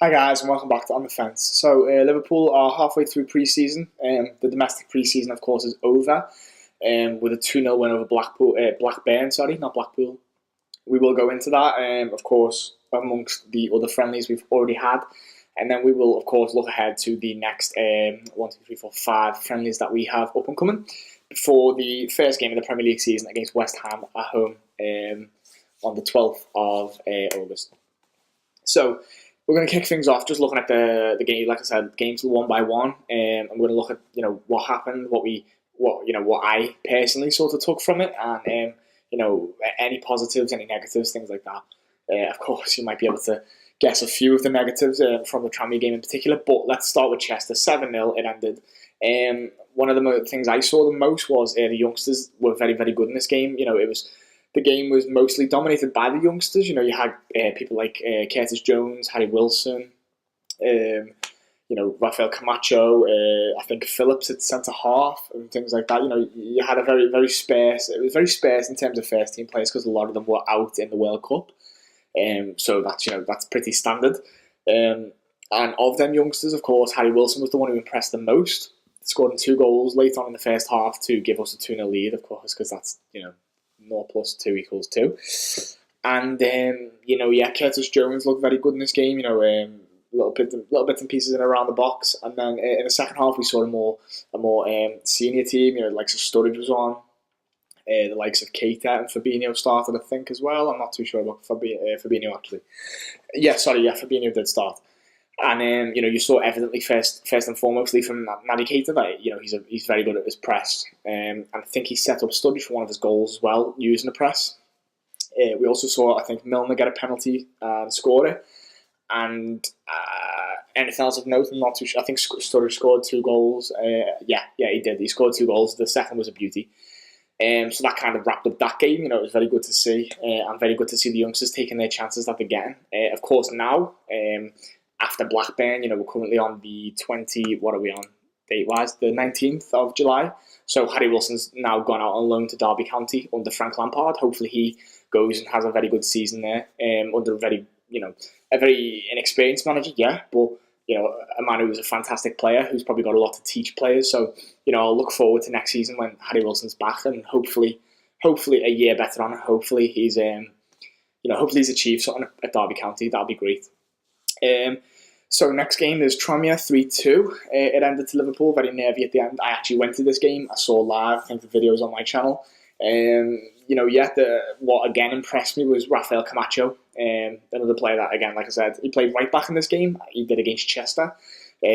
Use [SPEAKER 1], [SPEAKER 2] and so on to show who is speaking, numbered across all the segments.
[SPEAKER 1] Hi guys, and welcome back to On the Fence. So Liverpool are halfway through pre-season. The domestic pre-season, of course, is over with a 2-0 win over Blackburn. Sorry, not Blackpool. We will go into that, of course, amongst the other friendlies we've already had, and then we will, of course, look ahead to the next 5 friendlies that we have up and coming before the first game of the Premier League season against West Ham at home on the 12th of August. So we're going to kick things off just looking at the game. Like I said, games one by one. I'm going to look at what happened, what I personally sort of took from it, and any positives, any negatives, things like that. Of course, you might be able to guess a few of the negatives from the Tranmere game in particular. But let's start with Chester. 7-0 it ended. One of the things I saw the most was the youngsters were very, very good in this game. The game was mostly dominated by the youngsters. You had people like Curtis Jones, Harry Wilson, Rafael Camacho, I think Phillips at centre half and things like that. You had a very, very sparse. It was very sparse in terms of first team players because a lot of them were out in the World Cup. So that's pretty standard. And of them youngsters, of course, Harry Wilson was the one who impressed the most. Scoring 2 goals late on in the first half to give us a 2-0 lead, of course, because that's 0 plus 2 equals 2. And Curtis Jones looked very good in this game. Little bits and pieces in around the box. And then in the second half, we saw a more senior team. The likes of Sturridge was on. The likes of Keita and Fabinho started, I think, as well. I'm not too sure about Fabinho actually. Fabinho did start. And you saw evidently first and foremostly from Naby Keita that he's very good at his press. And I think he set up Sturridge for one of his goals as well using the press. We also saw, I think, Milner get a penalty and score it. And anything else of note? I'm not too sure. I think Sturridge scored 2 goals. He did. He scored 2 goals. The second was a beauty. So that kind of wrapped up that game. It was very good to see. And very good to see the youngsters taking their chances that they're getting. Of course, now, after Blackburn, we're currently on the 20. What are we on? Date-wise, the 19th of July. So Harry Wilson's now gone out on loan to Derby County under Frank Lampard. Hopefully, he goes and has a very good season there under a very inexperienced manager. Yeah, but a man who's a fantastic player who's probably got a lot to teach players. So I'll look forward to next season when Harry Wilson's back and hopefully a year better on. Hopefully he's achieved something at Derby County. That'll be great. So next game is Tranmere 3-2. It ended to Liverpool, very nervy at the end. I actually went to this game. I saw live. I think the video's on my channel. What again impressed me was Rafael Camacho, another player that, again, like I said, he played right back in this game. He did against Chester,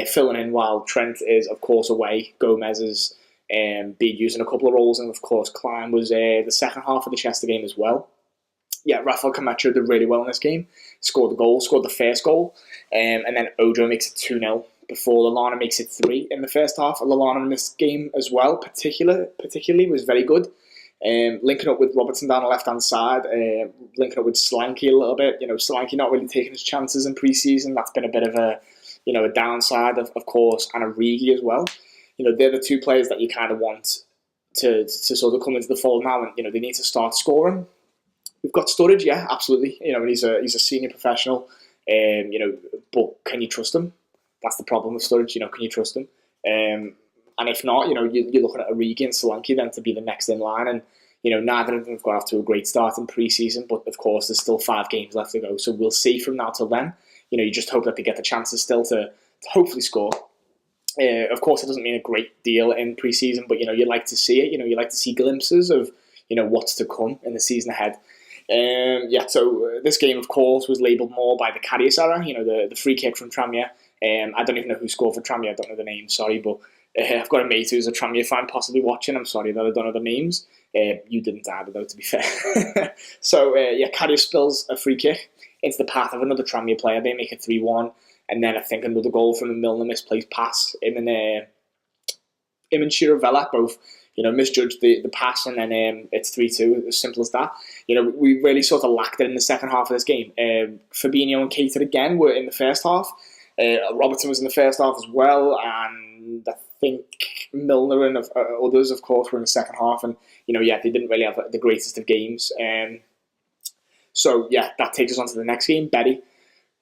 [SPEAKER 1] filling in while Trent is, of course, away. Gomez is been using a couple of roles, and of course, Klein was the second half of the Chester game as well. Yeah, Rafael Camacho did really well in this game. Scored the first goal, and then Ojo makes it 2-0 before Lallana makes it 3 in the first half. Lallana in this game as well, particularly was very good. Linking up with Robertson down the left-hand side, linking up with Solanke a little bit. Solanke not really taking his chances in pre-season. That's been a bit of a downside, of course, and Origi as well. They're the 2 players that you kind of want to sort of come into the fold now, and they need to start scoring. We've got Sturridge, yeah, absolutely. And he's a senior professional. But can you trust him? That's the problem with Sturridge. Can you trust him? And if not, you're looking at Origi and Solanke then to be the next in line. And neither of them have got off to a great start in pre-season. But of course, there's still 5 games left to go. So we'll see from now till then. You just hope that they get the chances still to hopefully score. Of course, it doesn't mean a great deal in pre-season, but you like to see it. You like to see glimpses of what's to come in the season ahead. So this game, of course, was labelled more by the Karius error, the free kick from Tranmere. I don't even know who scored for Tranmere. I don't know the name, sorry, but I've got a mate who's a Tranmere fan possibly watching. I'm sorry that I don't know the names. You didn't either, though, to be fair. So, Karius spills a free kick into the path of another Tranmere player. They make it 3-1, and then I think another goal from a Milner misplaced pass. Him and Chiravella both misjudged the pass, and then it's 3-2, as simple as that. We really sort of lacked it in the second half of this game. Fabinho and Keita again were in the first half. Robertson was in the first half as well, and I think Milner and others, of course, were in the second half, and they didn't really have the greatest of games. So that takes us on to the next game. Betty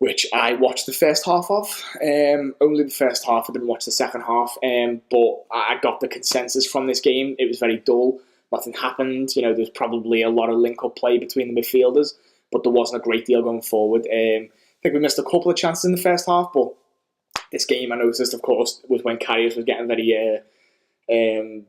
[SPEAKER 1] which I watched the first half of. Only the first half. I didn't watch the second half. But I got the consensus from this game. It was very dull. Nothing happened. There's probably a lot of link-up play between the midfielders, but there wasn't a great deal going forward. I think we missed a couple of chances in the first half, but this game I noticed, of course, was when Karius was getting very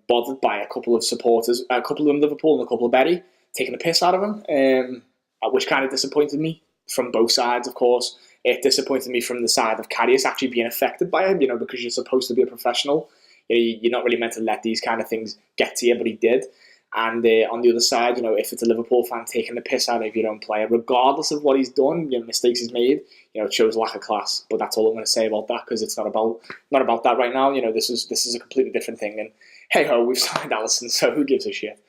[SPEAKER 1] bothered by a couple of supporters, a couple of them Liverpool and a couple of Berry, taking the piss out of him, which kind of disappointed me from both sides, of course. It disappointed me from the side of Karius actually being affected by him, because you're supposed to be a professional. You're not really meant to let these kind of things get to you, but he did. And on the other side, if it's a Liverpool fan taking the piss out of your own player, regardless of what he's done, mistakes he's made, it shows lack of class. But that's all I'm going to say about that, because it's not about that right now. This is a completely different thing. And hey ho, we've signed Alisson, so who gives a shit?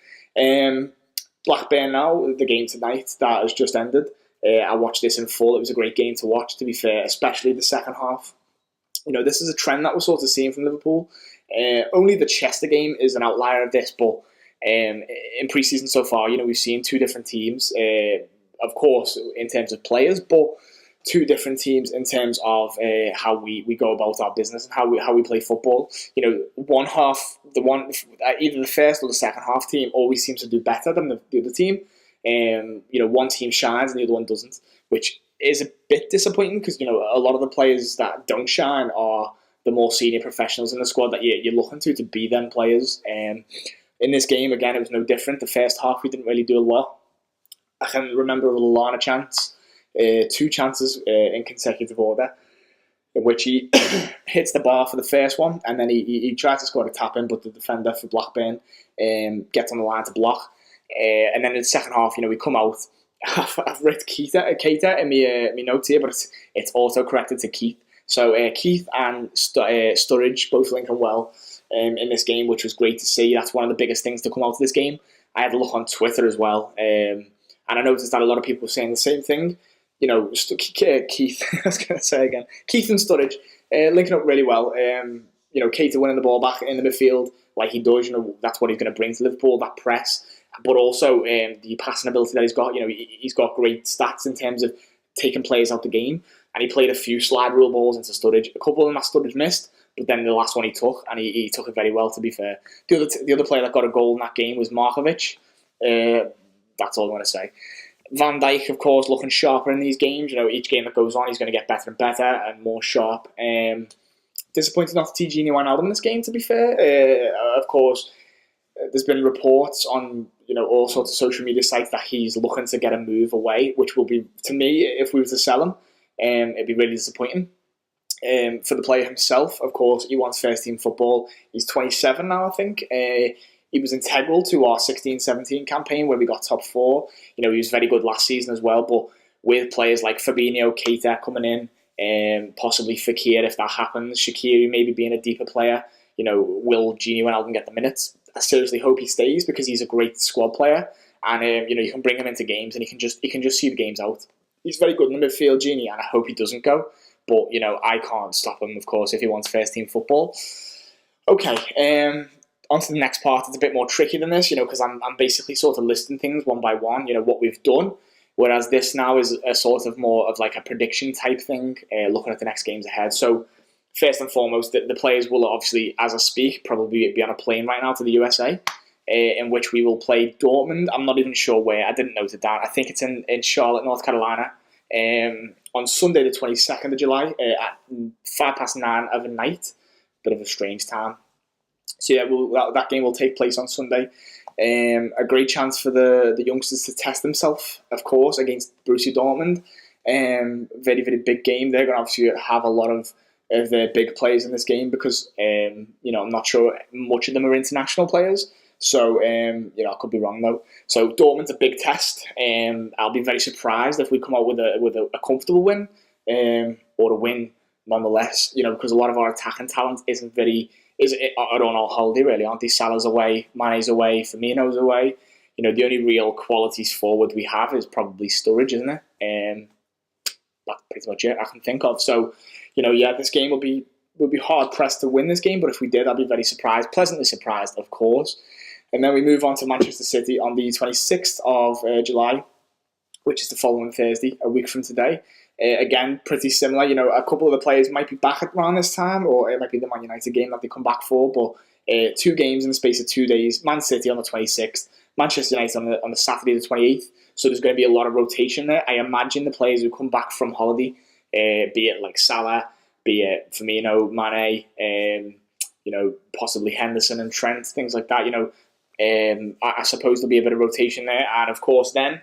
[SPEAKER 1] Blackburn now, the game tonight that has just ended. I watched this in full. It was a great game to watch, to be fair, especially the second half. This is a trend that we're sort of seeing from Liverpool. Only the Chester game is an outlier of this, but in pre-season so far, we've seen two different teams, of course, in terms of players, but two different teams in terms of how we go about our business and how we play football. One half, either the first or the second half team always seems to do better than the other team. One team shines and the other one doesn't, which is a bit disappointing because, a lot of the players that don't shine are the more senior professionals in the squad that you're looking to be them players. In this game, again, it was no different. The first half, we didn't really do it well. I can remember a Lallana chance, two chances in consecutive order, in which he hits the bar for the first one, and then he tries to score a tap-in, but the defender for Blackburn gets on the line to block. And then in the second half, we come out. I've written Keita in my notes here, but it's auto-corrected to Keith. So Keith and Sturridge both linking well in this game, which was great to see. That's one of the biggest things to come out of this game. I had a look on Twitter as well, and I noticed that a lot of people were saying the same thing. Keith, I was going to say again, Keith and Sturridge linking up really well. Keita winning the ball back in the midfield like he does. That's what he's going to bring to Liverpool, that press, but also the passing ability that he's got. He's got great stats in terms of taking players out the game, and he played a few slide rule balls into Sturridge. A couple of them that Sturridge missed, but then the last one he took, and he took it very well, to be fair. The other player that got a goal in that game was Markovic. That's all I want to say. Van Dijk, of course, looking sharper in these games. Each game that goes on, he's going to get better and better and more sharp. Disappointed not to see Gini Wijnaldum in this game, to be fair. Of course, there's been reports on all sorts of social media sites that he's looking to get a move away, which will be, to me, if we were to sell him, it'd be really disappointing. For the player himself, of course, he wants first team football. He's 27 now, I think. He was integral to our 16-17 campaign where we got top four. He was very good last season as well, but with players like Fabinho, Keita coming in, possibly Fekir if that happens, Shaqiri maybe being a deeper player, will Gini Wijnaldum get the minutes? I seriously hope he stays because he's a great squad player, and you can bring him into games and he can just see the games out. He's very good in the midfield, Gini, and I hope he doesn't go. But, I can't stop him, of course, if he wants first-team football. Okay, on to the next part. It's a bit more tricky than this, because I'm basically sort of listing things one by one, what we've done. Whereas this now is a sort of more of like a prediction type thing, looking at the next games ahead. So, first and foremost, the players will obviously, as I speak, probably be on a plane right now to the USA, in which we will play Dortmund. I'm not even sure where. I didn't note it down. I think it's in Charlotte, North Carolina. On Sunday the 22nd of July at 9:05 of the night. Bit of a strange time. So yeah, that game will take place on Sunday. A great chance for the youngsters to test themselves, of course, against Borussia Dortmund. Very, very big game. They're going to obviously have a lot of their big players in this game because, I'm not sure much of them are international players. So, I could be wrong though. So Dortmund's a big test. I'll be very surprised if we come out with a comfortable win, or a win nonetheless. Because a lot of our attacking talent are on holiday really, aren't they? Salah's away, Mane's away, Firmino's away. The only real qualities forward we have is probably Sturridge, isn't it? That's pretty much it I can think of. So, this game will be hard pressed to win this game, but if we did, I'd be very surprised, pleasantly surprised, of course. And then we move on to Manchester City on the 26th of July. which is the following Thursday, a week from today. Again, pretty similar. A couple of the players might be back around this time, or it might be the Man United game that they come back for. But 2 games in the space of 2 days. Man City on the 26th, Manchester United on the Saturday the 28th. So there's going to be a lot of rotation there. I imagine the players who come back from holiday, be it like Salah, be it Firmino, Mane, possibly Henderson and Trent, things like that. I suppose there'll be a bit of rotation there, and of course then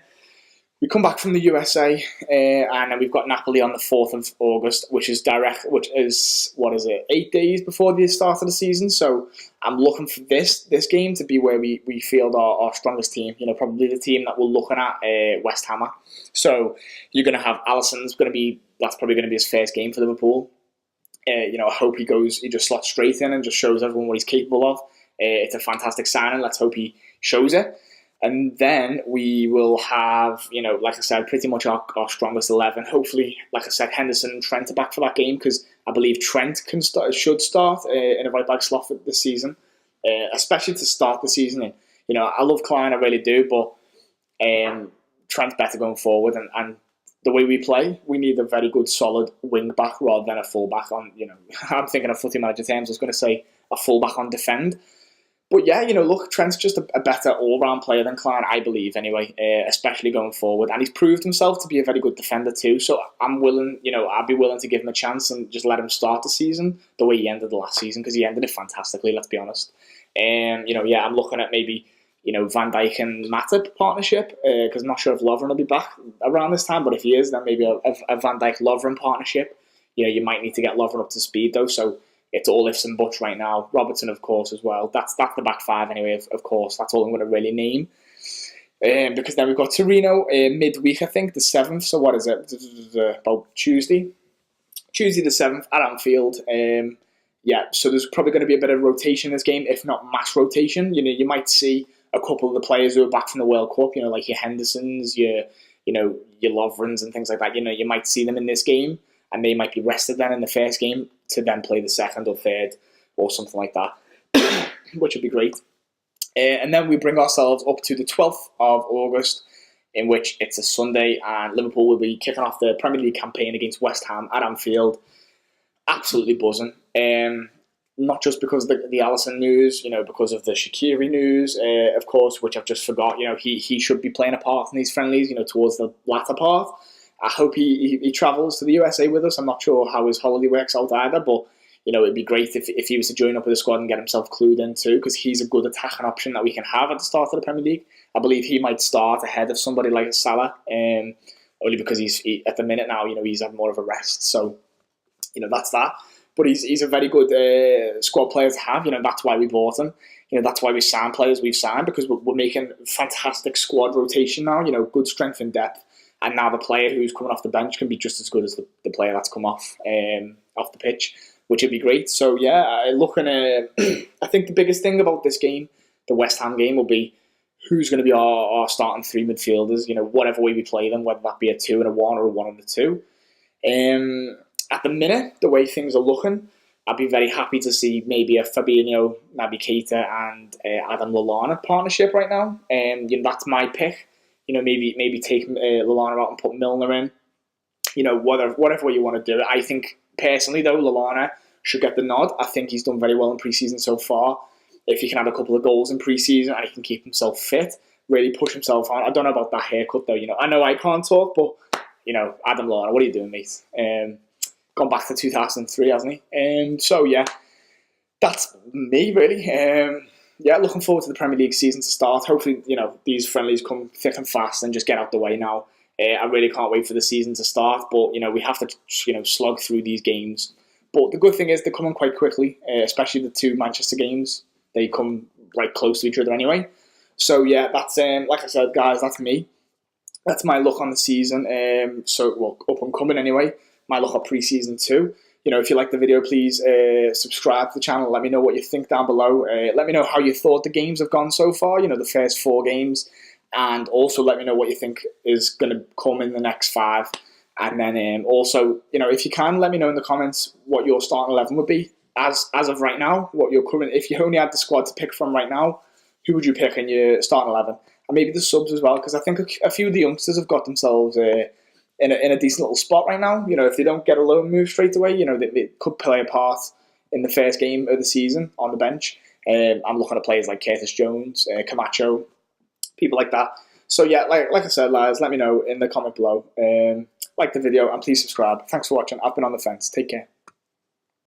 [SPEAKER 1] we come back from the USA, and then we've got Napoli on the 4th of August, which is 8 days before the start of the season. So I'm looking for this game to be where we field our strongest team. Probably the team that we're looking at, West Ham. So you're going to have Alisson's that's probably going to be his first game for Liverpool. I hope he just slots straight in and just shows everyone what he's capable of. It's a fantastic signing. Let's hope he shows it. And then we will have, like I said, pretty much our strongest 11. Hopefully, like I said, Henderson and Trent are back for that game, because I believe Trent should start in a right-back slot for this season, especially to start the season. And, I love Klein, I really do, but Trent's better going forward. And the way we play, we need a very good, solid wing-back rather than a full-back on, I'm thinking of Footy Manager terms. I was going to say a full-back on defend. But yeah, look, Trent's just a better all-round player than Klein, I believe, anyway, especially going forward. And he's proved himself to be a very good defender too. So I'm willing, I'd be willing to give him a chance and just let him start the season the way he ended the last season, because he ended it fantastically, let's be honest. I'm looking at maybe, Van Dijk and Matip partnership, because I'm not sure if Lovren will be back around this time, but if he is, then maybe a Van Dijk-Lovren partnership. You might need to get Lovren up to speed though, so it's all ifs and buts right now. Robertson, of course, as well. That's the back 5 anyway, of course. That's all I'm going to really name. Because then we've got Torino midweek, I think, the 7th. So what is it? About Tuesday. Tuesday the 7th at Anfield. So there's probably going to be a bit of rotation in this game, if not mass rotation. You might see a couple of the players who are back from the World Cup, like your Hendersons, your Lovrens and things like that. You might see them in this game, and they might be rested then in the first game to then play the second or third or something like that, which would be great. And then we bring ourselves up to the 12th of August, in which it's a Sunday, and Liverpool will be kicking off the Premier League campaign against West Ham at Anfield. Absolutely buzzing. Not just because of the Alisson news, because of the Shaqiri news, of course, which I've just forgot. He should be playing a part in these friendlies, towards the latter part. I hope he travels to the USA with us. I'm not sure how his holiday works out either, but it'd be great if he was to join up with the squad and get himself clued in too, because he's a good attacking option that we can have at the start of the Premier League. I believe he might start ahead of somebody like Salah, only because he's at the minute now, he's had more of a rest. So, that's that. But he's a very good squad player to have. That's why we bought him. That's why we sign players we've signed, because we're making fantastic squad rotation now. Good strength and depth. And now the player who's coming off the bench can be just as good as the player that's come off the pitch, which would be great. So yeah, I think the biggest thing about this game, the West Ham game, will be who's going to be our starting 3 midfielders. Whatever way we play them, whether that be a 2 and a 1 or a 1 and a 2. At the minute, the way things are looking, I'd be very happy to see maybe a Fabinho, Naby Keita, and Adam Lallana partnership right now. That's my pick. Maybe take Lallana out and put Milner in. Whatever way you want to do it. I think, personally, though, Lallana should get the nod. I think he's done very well in pre-season so far. If he can have a couple of goals in pre-season and he can keep himself fit, really push himself on. I don't know about that haircut, though. I know I can't talk, but, Adam Lallana, what are you doing, mate? Gone back to 2003, hasn't he? So, yeah, that's me, really. Looking forward to the Premier League season to start. Hopefully, these friendlies come thick and fast and just get out the way now. I really can't wait for the season to start, but, we have to, slog through these games. But the good thing is they're coming quite quickly, especially the 2 Manchester games. They come right close to each other anyway. So, yeah, that's, like I said, guys, that's me. That's my look on the season. Up and coming anyway. My look at pre-season too. If you like the video, please subscribe to the channel. Let me know what you think down below. Let me know how you thought the games have gone so far, the first 4 games. And also let me know what you think is going to come in the next 5. And then also, if you can, let me know in the comments what your starting 11 would be. As of right now, what your current, if you only had the squad to pick from right now, who would you pick in your starting 11? and maybe the subs as well, because I think a few of the youngsters have got themselves in a decent little spot right now. If they don't get a loan move straight away, they could play a part in the first game of the season on the bench. I'm looking at players like Curtis Jones, Camacho, people like that. So yeah, like I said, lads, let me know in the comment below. Like the video and please subscribe. Thanks for watching. I've been on the fence. Take care.